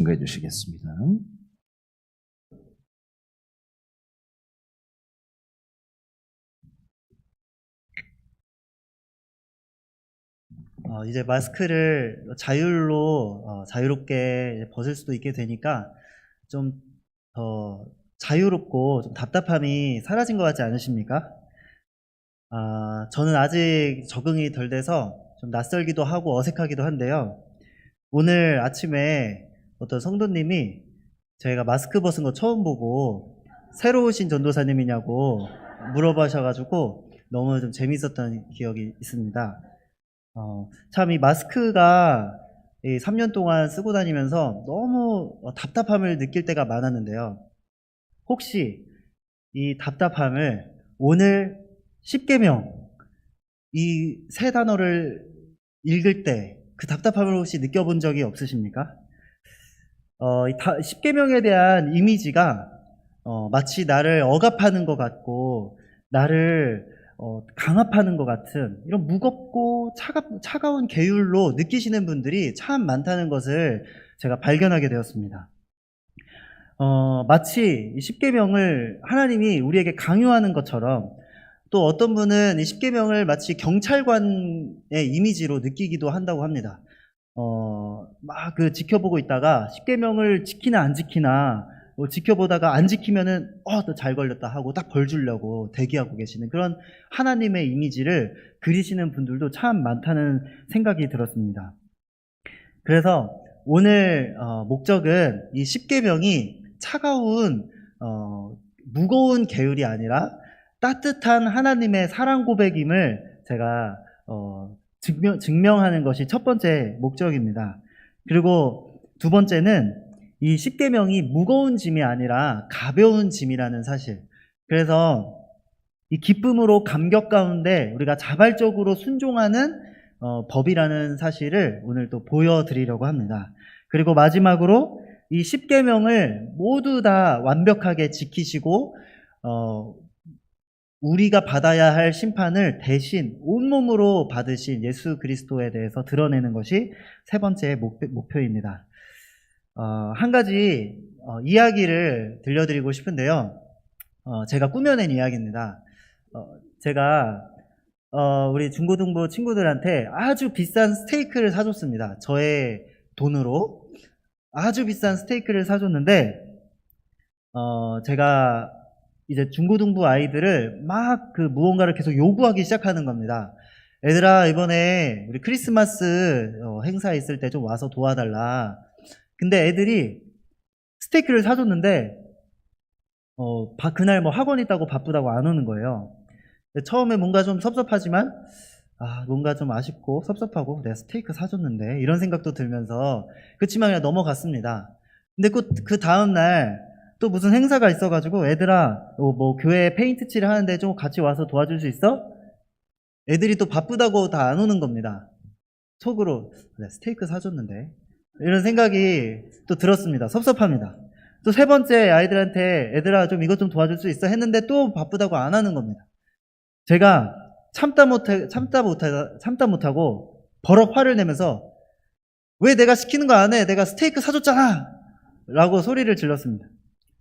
증거해 주시겠습니다. 이제 마스크를 자유롭게 벗을 수도 있게 되니까 좀 더 자유롭고 좀 답답함이 사라진 것 같지 않으십니까? 저는 아직 적응이 덜 돼서 좀 낯설기도 하고 어색하기도 한데요. 오늘 아침에 어떤 성도님이 저희가 마스크 벗은 거 처음 보고 새로 오신 전도사님이냐고 물어보셔가지고 너무 좀 재밌었던 기억이 있습니다. 참 이 마스크가 이 3년 동안 쓰고 다니면서 너무 답답함을 느낄 때가 많았는데요. 혹시 이 답답함을 오늘 10계명 이 세 단어를 읽을 때 그 답답함을 혹시 느껴본 적이 없으십니까? 10계명에 대한 이미지가 마치 나를 억압하는 것 같고 나를 강압하는 것 같은 이런 무겁고 차가운 계율로 느끼시는 분들이 참 많다는 것을 제가 발견하게 되었습니다. 마치 이 십계명을 하나님이 우리에게 강요하는 것처럼 또 어떤 분은 이 십계명을 마치 경찰관의 이미지로 느끼기도 한다고 합니다. 막 지켜보고 있다가 십계명을 지키나 안 지키나 지켜보다가 안 지키면은 또 잘 걸렸다 하고 딱 벌 주려고 대기하고 계시는 그런 하나님의 이미지를 그리시는 분들도 참 많다는 생각이 들었습니다. 그래서 오늘 목적은 이 십계명이 차가운 무거운 계율이 아니라 따뜻한 하나님의 사랑 고백임을 제가 증명하는 것이 첫 번째 목적입니다. 그리고 두 번째는 이 십계명이 무거운 짐이 아니라 가벼운 짐이라는 사실. 그래서 이 기쁨으로 감격 가운데 우리가 자발적으로 순종하는 법이라는 사실을 오늘 또 보여드리려고 합니다. 그리고 마지막으로 이 십계명을 모두 다 완벽하게 지키시고 우리가 받아야 할 심판을 대신 온몸으로 받으신 예수 그리스도에 대해서 드러내는 것이 세 번째 목표입니다. 한 가지 이야기를 들려드리고 싶은데요. 제가 꾸며낸 이야기입니다. 제가 우리 중고등부 친구들한테 아주 비싼 스테이크를 사줬습니다. 저의 돈으로 아주 비싼 스테이크를 사줬는데 제가 이제 중고등부 아이들을 막 무언가를 계속 요구하기 시작하는 겁니다. 얘들아, 이번에 우리 크리스마스 행사 있을 때 좀 와서 도와달라. 근데 애들이 스테이크를 사줬는데 그날 뭐 학원 있다고 바쁘다고 안 오는 거예요. 처음에 뭔가 좀 섭섭하지만 뭔가 좀 아쉽고 섭섭하고 내가 스테이크 사줬는데 이런 생각도 들면서 그치만 그냥 넘어갔습니다. 근데 그 다음날 또 무슨 행사가 있어가지고 애들아 뭐 교회 페인트 칠을 하는데 좀 같이 와서 도와줄 수 있어? 애들이 또 바쁘다고 다 안 오는 겁니다. 속으로 내가 스테이크 사줬는데 이런 생각이 또 들었습니다. 섭섭합니다. 또 세 번째 아이들한테 애들아 좀 이것 좀 도와줄 수 있어 했는데 또 바쁘다고 안 하는 겁니다. 제가 참다 못하고 버럭 화를 내면서 왜 내가 시키는 거 안 해? 내가 스테이크 사줬잖아! 라고 소리를 질렀습니다.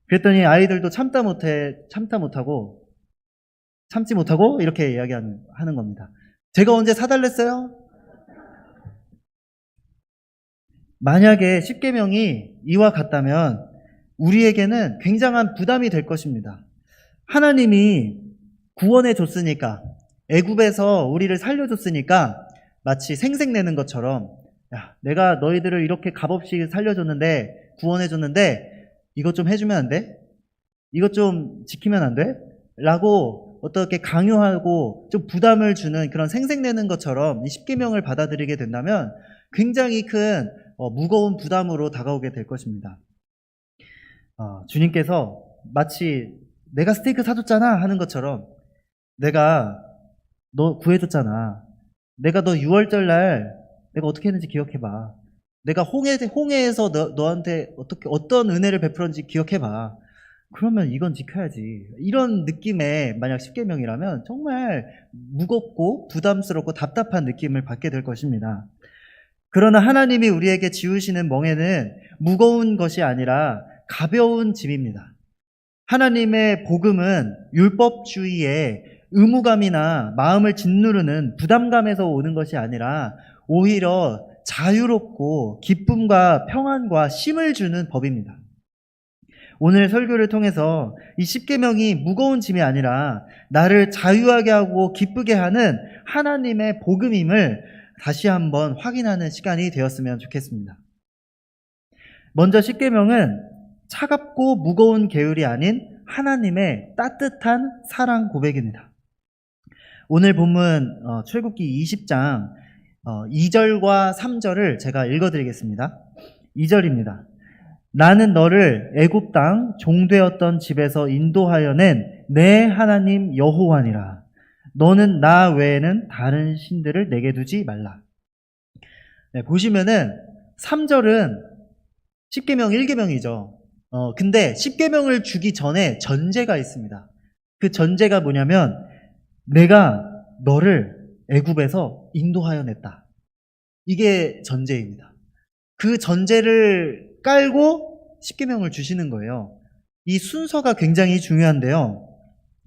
그랬더니 아이들도 참지 못하고 이렇게 이야기하는 겁니다. 제가 언제 사달랬어요? 만약에 십계명이 이와 같다면 우리에게는 굉장한 부담이 될 것입니다. 하나님이 구원해 줬으니까 애굽에서 우리를 살려줬으니까 마치 생색내는 것처럼 야, 내가 너희들을 이렇게 값없이 살려줬는데 구원해 줬는데 이것 좀 해주면 안 돼? 이것 좀 지키면 안 돼? 라고 어떻게 강요하고 좀 부담을 주는 그런 생색내는 것처럼 이 십계명을 받아들이게 된다면 굉장히 큰 무거운 부담으로 다가오게 될 것입니다. 주님께서 마치 내가 스테이크 사줬잖아 하는 것처럼 내가 너 구해줬잖아. 내가 너 6월절 날 내가 어떻게 했는지 기억해봐. 내가 홍해에서 너한테 어떤 은혜를 베풀었는지 기억해봐. 그러면 이건 지켜야지. 이런 느낌의 만약 십계명이라면 정말 무겁고 부담스럽고 답답한 느낌을 받게 될 것입니다. 그러나 하나님이 우리에게 지우시는 멍에는 무거운 것이 아니라 가벼운 짐입니다. 하나님의 복음은 율법주의의 의무감이나 마음을 짓누르는 부담감에서 오는 것이 아니라 오히려 자유롭고 기쁨과 평안과 쉼을 주는 법입니다. 오늘 설교를 통해서 이 십계명이 무거운 짐이 아니라 나를 자유하게 하고 기쁘게 하는 하나님의 복음임을 다시 한번 확인하는 시간이 되었으면 좋겠습니다. 먼저 십계명은 차갑고 무거운 계율이 아닌 하나님의 따뜻한 사랑 고백입니다. 오늘 본문 출애굽기 20장 2절과 3절을 제가 읽어드리겠습니다. 2절입니다. 나는 너를 애굽 땅 종되었던 집에서 인도하여 낸 내 하나님 여호와니라. 너는 나 외에는 다른 신들을 내게 두지 말라. 네, 보시면은 3절은 십계명 1계명이죠. 근데 십계명을 주기 전에 전제가 있습니다. 그 전제가 뭐냐면 내가 너를 애굽에서 인도하여 냈다. 이게 전제입니다. 그 전제를 깔고 십계명을 주시는 거예요. 이 순서가 굉장히 중요한데요.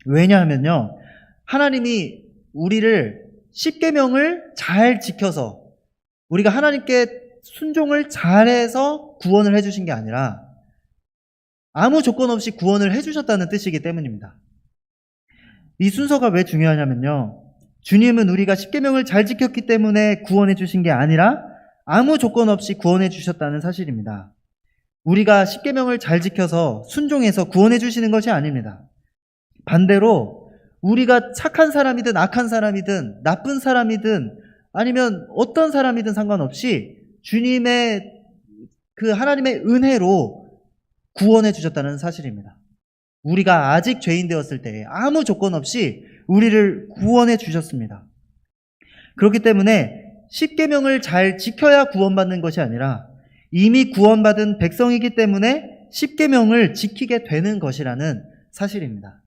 왜냐하면요, 하나님이 우리를 십계명을 잘 지켜서 우리가 하나님께 순종을 잘해서 구원을 해주신 게 아니라 아무 조건 없이 구원을 해주셨다는 뜻이기 때문입니다. 이 순서가 왜 중요하냐면요, 주님은 우리가 십계명을 잘 지켰기 때문에 구원해 주신 게 아니라 아무 조건 없이 구원해 주셨다는 사실입니다. 우리가 십계명을 잘 지켜서 순종해서 구원해 주시는 것이 아닙니다. 반대로 우리가 착한 사람이든 악한 사람이든 나쁜 사람이든 아니면 어떤 사람이든 상관없이 주님의 그 하나님의 은혜로 구원해 주셨다는 사실입니다. 우리가 아직 죄인 되었을 때 아무 조건 없이 우리를 구원해 주셨습니다. 그렇기 때문에 십계명을 잘 지켜야 구원받는 것이 아니라 이미 구원받은 백성이기 때문에 십계명을 지키게 되는 것이라는 사실입니다.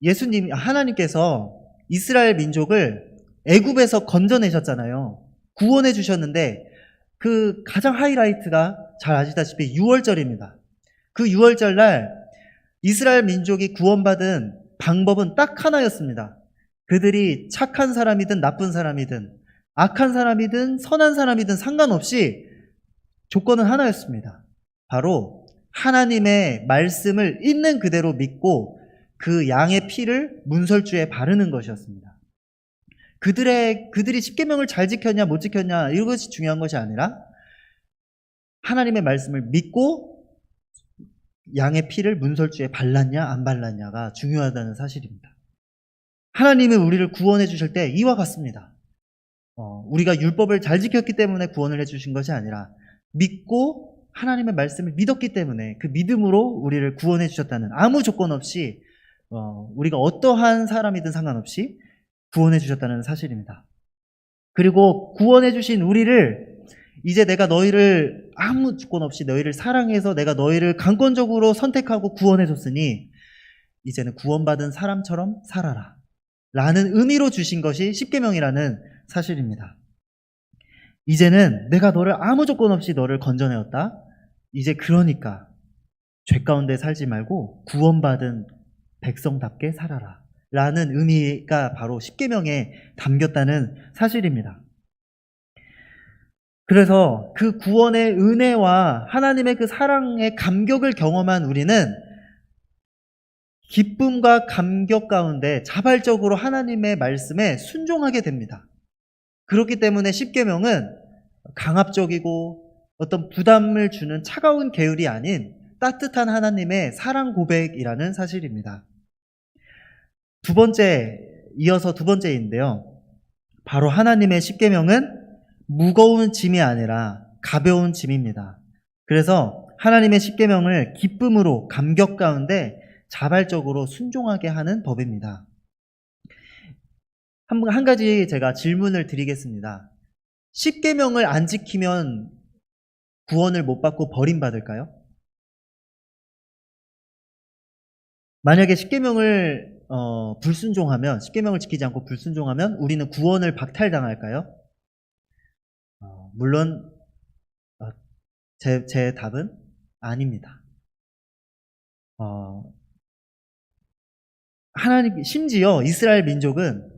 예수님, 하나님께서 이스라엘 민족을 애굽에서 건져내셨잖아요. 구원해 주셨는데 그 가장 하이라이트가 잘 아시다시피 유월절입니다. 그 유월절 날 이스라엘 민족이 구원받은 방법은 딱 하나였습니다. 그들이 착한 사람이든 나쁜 사람이든 악한 사람이든 선한 사람이든 상관없이 조건은 하나였습니다. 바로 하나님의 말씀을 있는 그대로 믿고 그 양의 피를 문설주에 바르는 것이었습니다. 그들이 십계명을 잘 지켰냐 못 지켰냐 이것이 중요한 것이 아니라 하나님의 말씀을 믿고 양의 피를 문설주에 발랐냐 안 발랐냐가 중요하다는 사실입니다. 하나님은 우리를 구원해 주실 때 이와 같습니다. 우리가 율법을 잘 지켰기 때문에 구원을 해주신 것이 아니라 믿고 하나님의 말씀을 믿었기 때문에 그 믿음으로 우리를 구원해 주셨다는, 아무 조건 없이 우리가 어떠한 사람이든 상관없이 구원해 주셨다는 사실입니다. 그리고 구원해 주신 우리를 이제 내가 너희를 아무 조건 없이 너희를 사랑해서 내가 너희를 강권적으로 선택하고 구원해 줬으니 이제는 구원받은 사람처럼 살아라 라는 의미로 주신 것이 십계명이라는 사실입니다. 이제는 내가 너를 아무 조건 없이 너를 건져내었다. 이제 그러니까 죄 가운데 살지 말고 구원받은 백성답게 살아라 라는 의미가 바로 십계명에 담겼다는 사실입니다. 그래서 그 구원의 은혜와 하나님의 그 사랑의 감격을 경험한 우리는 기쁨과 감격 가운데 자발적으로 하나님의 말씀에 순종하게 됩니다. 그렇기 때문에 십계명은 강압적이고 어떤 부담을 주는 차가운 계율이 아닌 따뜻한 하나님의 사랑 고백이라는 사실입니다. 이어서 두 번째인데요. 바로 하나님의 십계명은 무거운 짐이 아니라 가벼운 짐입니다. 그래서 하나님의 십계명을 기쁨으로 감격 가운데 자발적으로 순종하게 하는 법입니다. 한 가지 제가 질문을 드리겠습니다. 십계명을 안 지키면 구원을 못 받고 버림받을까요? 만약에 십계명을 십계명을 지키지 않고 불순종하면 우리는 구원을 박탈당할까요? 물론 제 답은 아닙니다. 하나님, 심지어 이스라엘 민족은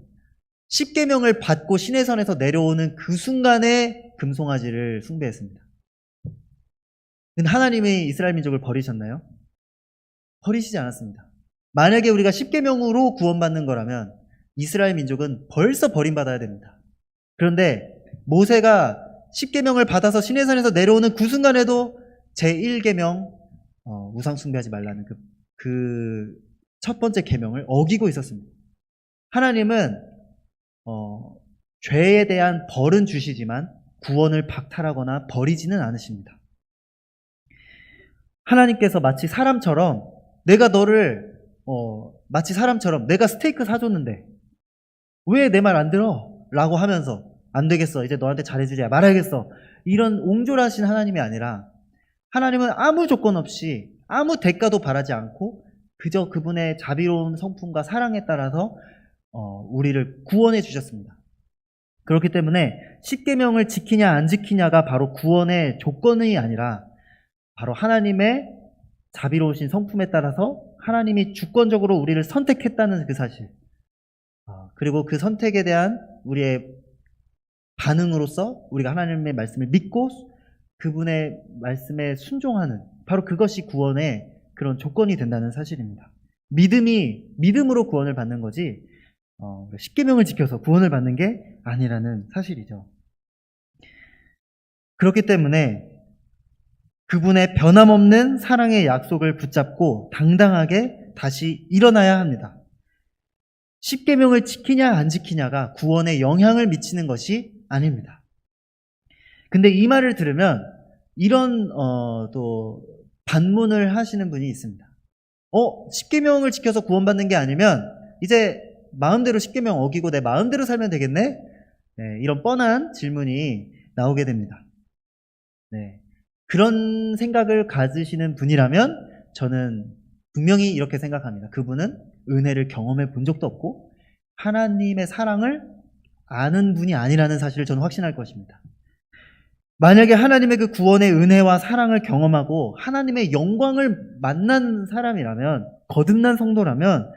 십계명을 받고 시내산에서 내려오는 그 순간에 금송아지를 숭배했습니다. 근데 하나님이 이스라엘 민족을 버리셨나요? 버리시지 않았습니다. 만약에 우리가 십계명으로 구원받는 거라면 이스라엘 민족은 벌써 버림받아야 됩니다. 그런데 모세가 십계명을 받아서 시내산에서 내려오는 그 순간에도 제1계명 우상 숭배하지 말라는 그 첫 번째 계명을 어기고 있었습니다. 하나님은 죄에 대한 벌은 주시지만 구원을 박탈하거나 버리지는 않으십니다. 하나님께서 마치 사람처럼 마치 사람처럼 내가 스테이크 사줬는데 왜 내 말 안 들어? 라고 하면서 안 되겠어, 이제 너한테 잘해주자, 말아야겠어, 이런 옹졸하신 하나님이 아니라 하나님은 아무 조건 없이 아무 대가도 바라지 않고 그저 그분의 자비로운 성품과 사랑에 따라서 우리를 구원해 주셨습니다. 그렇기 때문에 십계명을 지키냐 안 지키냐가 바로 구원의 조건이 아니라 바로 하나님의 자비로우신 성품에 따라서 하나님이 주권적으로 우리를 선택했다는 그 사실, 그리고 그 선택에 대한 우리의 반응으로서 우리가 하나님의 말씀을 믿고 그분의 말씀에 순종하는, 바로 그것이 구원의 그런 조건이 된다는 사실입니다. 믿음으로 구원을 받는 거지 십계명을 지켜서 구원을 받는 게 아니라는 사실이죠. 그렇기 때문에 그분의 변함없는 사랑의 약속을 붙잡고 당당하게 다시 일어나야 합니다. 십계명을 지키냐 안 지키냐가 구원에 영향을 미치는 것이 아닙니다. 근데 이 말을 들으면 이런 또 반문을 하시는 분이 있습니다. 십계명을 지켜서 구원받는 게 아니면 이제 마음대로 십계명 어기고 내 마음대로 살면 되겠네? 네, 이런 뻔한 질문이 나오게 됩니다. 네, 그런 생각을 가지시는 분이라면 저는 분명히 이렇게 생각합니다. 그분은 은혜를 경험해 본 적도 없고 하나님의 사랑을 아는 분이 아니라는 사실을 저는 확신할 것입니다. 만약에 하나님의 그 구원의 은혜와 사랑을 경험하고 하나님의 영광을 만난 사람이라면, 거듭난 성도라면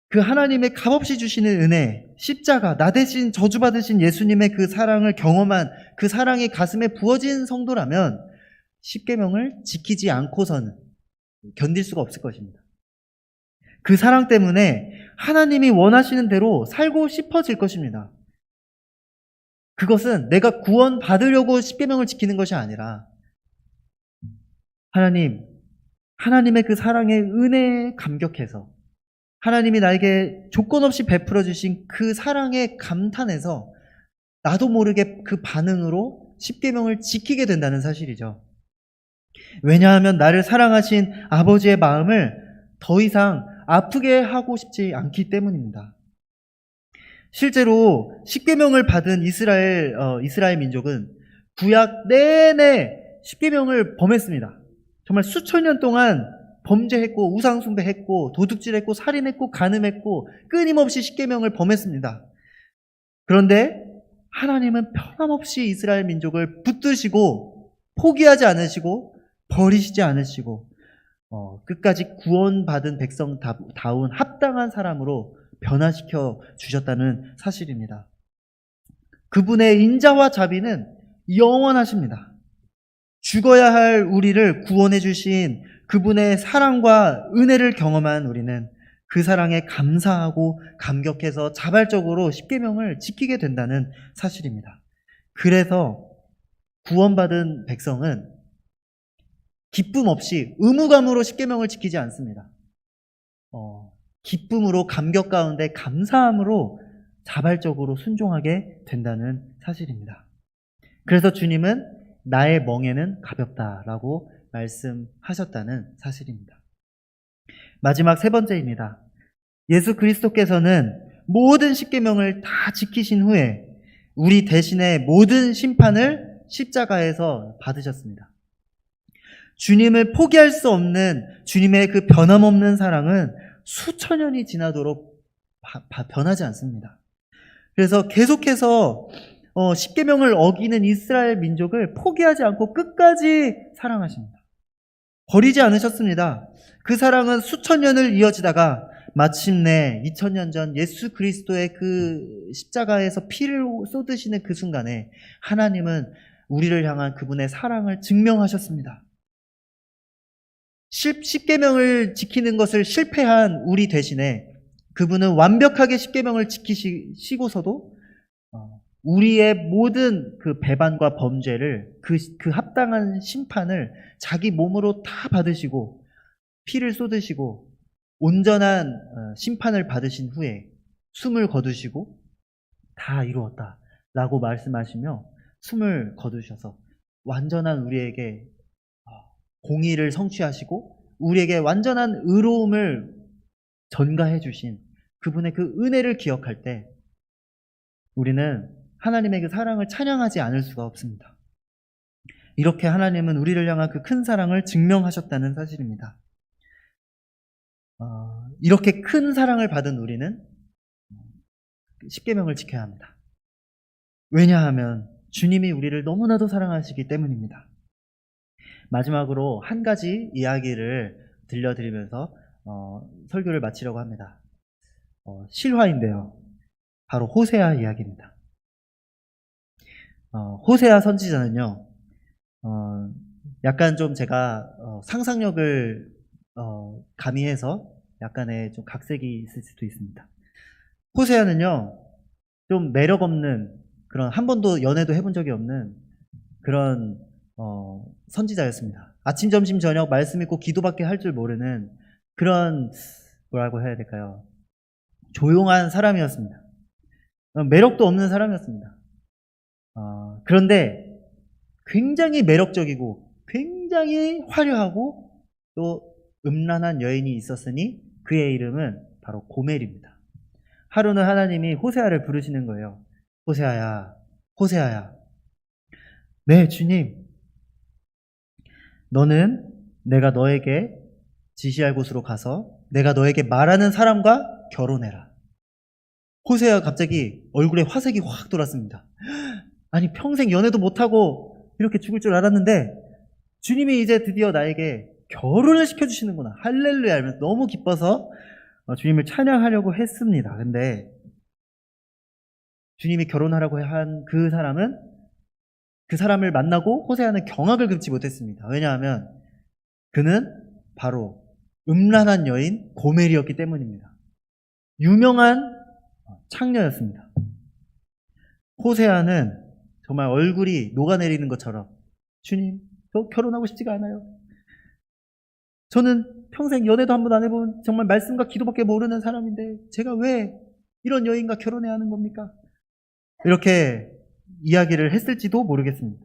그 하나님의 값없이 주시는 은혜, 십자가, 나 대신 저주받으신 예수님의 그 사랑을 경험한, 그 사랑이 가슴에 부어진 성도라면 십계명을 지키지 않고서는 견딜 수가 없을 것입니다. 그 사랑 때문에 하나님이 원하시는 대로 살고 싶어질 것입니다. 그것은 내가 구원 받으려고 십계명을 지키는 것이 아니라 하나님의 그 사랑의 은혜에 감격해서 하나님이 나에게 조건 없이 베풀어 주신 그 사랑에 감탄해서 나도 모르게 그 반응으로 십계명을 지키게 된다는 사실이죠. 왜냐하면 나를 사랑하신 아버지의 마음을 더 이상 아프게 하고 싶지 않기 때문입니다. 실제로 십계명을 받은 이스라엘 민족은 구약 내내 십계명을 범했습니다. 정말 수천 년 동안 범죄했고 우상숭배했고 도둑질했고 살인했고 간음했고 끊임없이 십계명을 범했습니다. 그런데 하나님은 변함없이 이스라엘 민족을 붙드시고 포기하지 않으시고 버리시지 않으시고 끝까지 구원받은 백성다운 합당한 사람으로 변화시켜 주셨다는 사실입니다. 그분의 인자와 자비는 영원하십니다. 죽어야 할 우리를 구원해 주신 그분의 사랑과 은혜를 경험한 우리는 그 사랑에 감사하고 감격해서 자발적으로 십계명을 지키게 된다는 사실입니다. 그래서 구원받은 백성은 기쁨 없이 의무감으로 십계명을 지키지 않습니다. 기쁨으로, 감격 가운데 감사함으로 자발적으로 순종하게 된다는 사실입니다. 그래서 주님은 나의 멍에는 가볍다라고 말씀하셨다는 사실입니다. 마지막 세 번째입니다. 예수 그리스도께서는 모든 십계명을 다 지키신 후에 우리 대신에 모든 심판을 십자가에서 받으셨습니다. 주님을 포기할 수 없는 주님의 그 변함없는 사랑은 수천 년이 지나도록 변하지 않습니다. 그래서 계속해서 십계명을 어기는 이스라엘 민족을 포기하지 않고 끝까지 사랑하십니다. 버리지 않으셨습니다. 그 사랑은 수천 년을 이어지다가 마침내 2000년 전 예수 그리스도의 그 십자가에서 피를 쏟으시는 그 순간에 하나님은 우리를 향한 그분의 사랑을 증명하셨습니다. 십계명을 지키는 것을 실패한 우리 대신에 그분은 완벽하게 십계명을 지키시고서도 우리의 모든 그 배반과 범죄를 그 합당한 심판을 자기 몸으로 다 받으시고 피를 쏟으시고 온전한 심판을 받으신 후에 숨을 거두시고 다 이루었다라고 말씀하시며 숨을 거두셔서 완전한 우리에게 공의를 성취하시고 우리에게 완전한 의로움을 전가해 주신 그분의 그 은혜를 기억할 때 우리는 하나님의 그 사랑을 찬양하지 않을 수가 없습니다. 이렇게 하나님은 우리를 향한 그 큰 사랑을 증명하셨다는 사실입니다. 이렇게 큰 사랑을 받은 우리는 십계명을 지켜야 합니다. 왜냐하면 주님이 우리를 너무나도 사랑하시기 때문입니다. 마지막으로 한 가지 이야기를 들려드리면서 설교를 마치려고 합니다. 실화인데요. 바로 호세아 이야기입니다. 호세아 선지자는요, 약간 좀 제가 상상력을 가미해서 약간의 좀 각색이 있을 수도 있습니다. 호세아는요, 좀 매력 없는 그런 한 번도 연애도 해본 적이 없는 그런 선지자였습니다. 아침, 점심, 저녁 말씀 읽고 기도밖에 할 줄 모르는 그런 뭐라고 해야 될까요? 조용한 사람이었습니다. 매력도 없는 사람이었습니다. 그런데 굉장히 매력적이고 굉장히 화려하고 또 음란한 여인이 있었으니 그의 이름은 바로 고멜입니다. 하루는 하나님이 호세아를 부르시는 거예요. 호세아야, 호세아야. 네, 주님. 너는 내가 너에게 지시할 곳으로 가서 내가 너에게 말하는 사람과 결혼해라. 호세아가 갑자기 얼굴에 화색이 확 돌았습니다. 아니, 평생 연애도 못하고 이렇게 죽을 줄 알았는데 주님이 이제 드디어 나에게 결혼을 시켜주시는구나. 할렐루야 하면서 너무 기뻐서 주님을 찬양하려고 했습니다. 근데 주님이 결혼하라고 한 그 사람은 그 사람을 만나고 호세아는 경악을 금치 못했습니다. 왜냐하면 그는 바로 음란한 여인 고멜이었기 때문입니다. 유명한 창녀였습니다. 호세아는 정말 얼굴이 녹아내리는 것처럼 주님, 저 결혼하고 싶지가 않아요. 저는 평생 연애도 한 번 안 해본 정말 말씀과 기도밖에 모르는 사람인데 제가 왜 이런 여인과 결혼해야 하는 겁니까? 이렇게 이야기를 했을지도 모르겠습니다.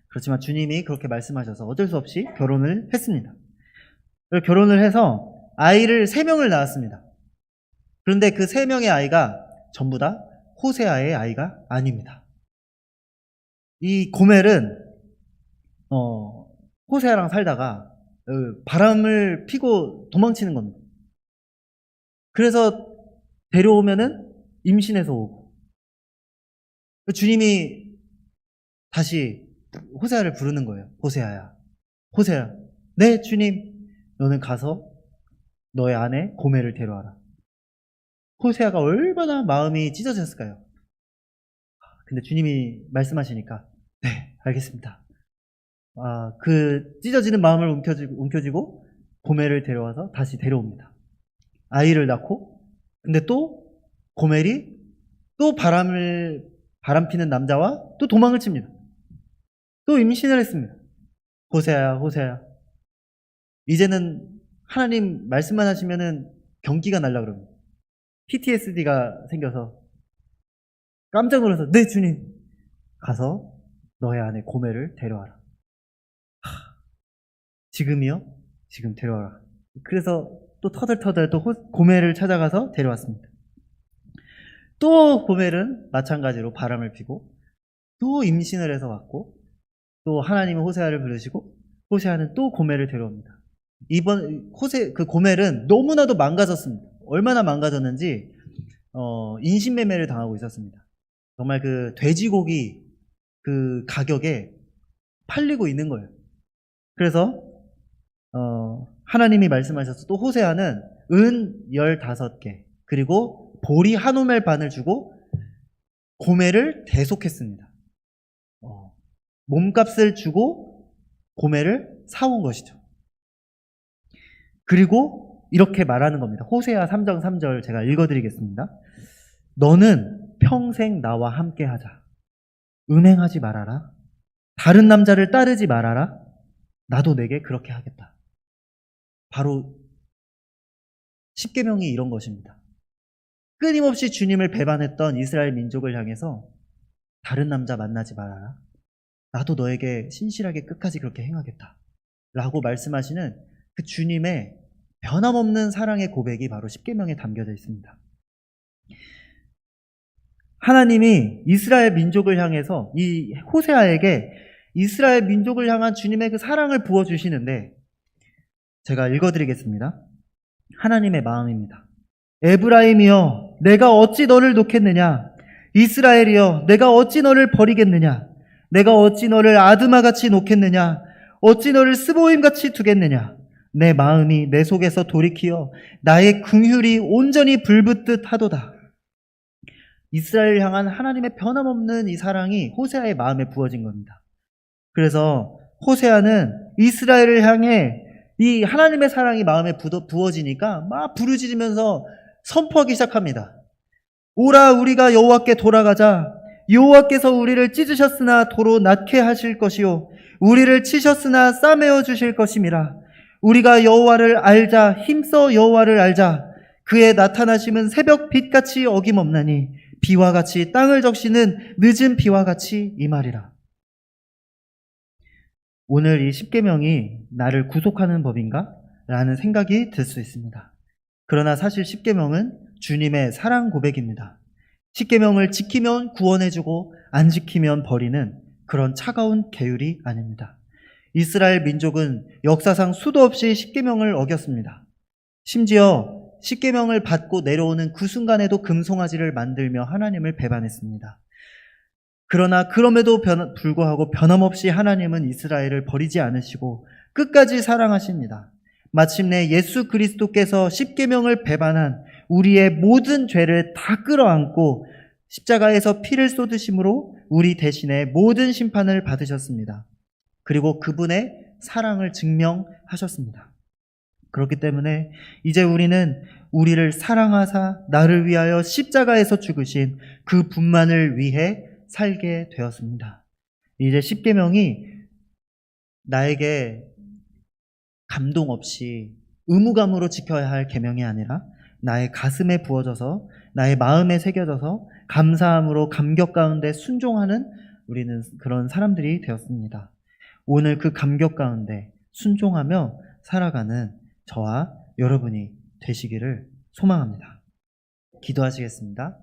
그렇지만 주님이 그렇게 말씀하셔서 어쩔 수 없이 결혼을 했습니다. 결혼을 해서 아이를 3명을 낳았습니다. 그런데 그 3명의 아이가 전부 다 호세아의 아이가 아닙니다. 이 고멜은 호세아랑 살다가 바람을 피고 도망치는 겁니다. 그래서 데려오면은 임신해서 오고 주님이 다시 호세아를 부르는 거예요. 호세아야, 호세아. 네, 주님. 너는 가서 너의 아내 고멜을 데려와라. 호세아가 얼마나 마음이 찢어졌을까요? 근데 주님이 말씀하시니까 네, 알겠습니다. 그 찢어지는 마음을 움켜쥐고 고멜을 데려와서 다시 데려옵니다. 아이를 낳고 근데 또 고멜이 또 바람 피는 남자와 또 도망을 칩니다. 또 임신을 했습니다. 호세아야, 호세아야. 이제는 하나님 말씀만 하시면은 경기가 날라 그럽니다. PTSD가 생겨서 깜짝 놀라서 네, 주님. 가서 너의 아내 고멜을 데려와라. 지금이요? 지금 데려와라. 그래서 또 터덜터덜 또 고멜을 찾아가서 데려왔습니다. 또 고멜은 마찬가지로 바람을 피고 또 임신을 해서 왔고 또 하나님은 호세아를 부르시고 호세아는 또 고멜을 데려옵니다. 이번 그 고멜은 너무나도 망가졌습니다. 얼마나 망가졌는지 인신매매를 당하고 있었습니다. 정말 그 돼지고기 그 가격에 팔리고 있는 거예요. 그래서 하나님이 말씀하셔서 또 호세아는 은 15개 그리고 보리 한 오멜 반을 주고 고매를 대속했습니다. 몸값을 주고 고매를 사온 것이죠. 그리고 이렇게 말하는 겁니다. 호세아 3장 3절 제가 읽어드리겠습니다. 너는 평생 나와 함께 하자. 음행하지 말아라. 다른 남자를 따르지 말아라. 나도 내게 그렇게 하겠다. 바로 십계명이 이런 것입니다. 끊임없이 주님을 배반했던 이스라엘 민족을 향해서 다른 남자 만나지 말아라. 나도 너에게 신실하게 끝까지 그렇게 행하겠다. 라고 말씀하시는 그 주님의 변함없는 사랑의 고백이 바로 십계명에 담겨져 있습니다. 하나님이 이스라엘 민족을 향해서 이 호세아에게 이스라엘 민족을 향한 주님의 그 사랑을 부어주시는데 제가 읽어드리겠습니다. 하나님의 마음입니다. 에브라임이여 내가 어찌 너를 놓겠느냐. 이스라엘이여 내가 어찌 너를 버리겠느냐. 내가 어찌 너를 아드마같이 놓겠느냐. 어찌 너를 스보임같이 두겠느냐. 내 마음이 내 속에서 돌이키어 나의 긍휼이 온전히 불붙듯 하도다. 이스라엘을 향한 하나님의 변함없는 이 사랑이 호세아의 마음에 부어진 겁니다. 그래서 호세아는 이스라엘을 향해 이 하나님의 사랑이 마음에 부어지니까 막 부르짖으면서 선포하기 시작합니다. 오라 우리가 여호와께 돌아가자. 여호와께서 우리를 찢으셨으나 도로 낫게 하실 것이요 우리를 치셨으나 싸매어 주실 것임이라. 우리가 여호와를 알자. 힘써 여호와를 알자. 그의 나타나심은 새벽 빛같이 어김없나니 비와 같이 땅을 적시는 늦은 비와 같이 임하리라. 오늘 이 십계명이 나를 구속하는 법인가? 라는 생각이 들 수 있습니다. 그러나 사실 십계명은 주님의 사랑 고백입니다. 십계명을 지키면 구원해주고 안 지키면 버리는 그런 차가운 계율이 아닙니다. 이스라엘 민족은 역사상 수도 없이 십계명을 어겼습니다. 심지어 십계명을 받고 내려오는 그 순간에도 금송아지를 만들며 하나님을 배반했습니다. 그러나 그럼에도 불구하고 변함없이 하나님은 이스라엘을 버리지 않으시고 끝까지 사랑하십니다. 마침내 예수 그리스도께서 십계명을 배반한 우리의 모든 죄를 다 끌어안고 십자가에서 피를 쏟으심으로 우리 대신에 모든 심판을 받으셨습니다. 그리고 그분의 사랑을 증명하셨습니다. 그렇기 때문에 이제 우리는 우리를 사랑하사 나를 위하여 십자가에서 죽으신 그 분만을 위해 살게 되었습니다. 이제 십계명이 나에게 감동 없이 의무감으로 지켜야 할 계명이 아니라 나의 가슴에 부어져서 나의 마음에 새겨져서 감사함으로 감격 가운데 순종하는 우리는 그런 사람들이 되었습니다. 오늘 그 감격 가운데 순종하며 살아가는 저와 여러분이 되시기를 소망합니다. 기도하시겠습니다.